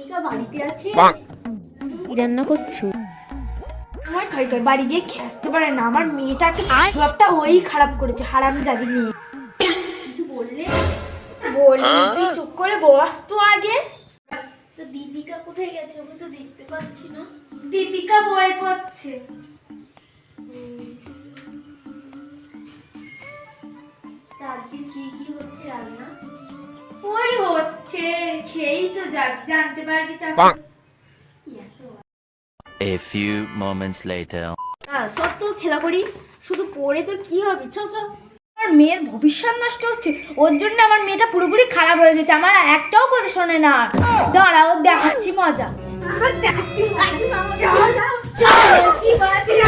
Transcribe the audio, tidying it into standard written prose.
দীপিকা বাড়িতে আছে? কি রান্না করছো? আমার খাইকার বাড়ি দিয়ে খেসতে পারে না, আমার মেয়েটাকে সবটা ওই খারাপ করেছে, হারামজাদি মেয়ে। কিছু বললে? বলি তুই চুপ করে বস তো আগে। তো দীপিকা কোথায় গেছে? ওকে তো দেখতে পাচ্ছি না। দীপিকা বই পড়ছে। আজকে কি কি হচ্ছে রান্না? ওই হচ্ছে, খেয়েই তো জানতে পারবি তখন। A few moments later. হ্যাঁ সত্য খেলা করি, শুধু পড়ে তোর কি হবে? চ চ। আমার মেয়ের ভবিষ্যৎ নষ্ট হচ্ছে, ওর জন্য আমার মেয়েটা পুরোপুরি খারাপ হয়ে গেছে। আমার একটাও কথা শোনে না। দাঁড়াও দেখাচ্ছি মজা। দেখাচ্ছি মজা। কি বলছিস?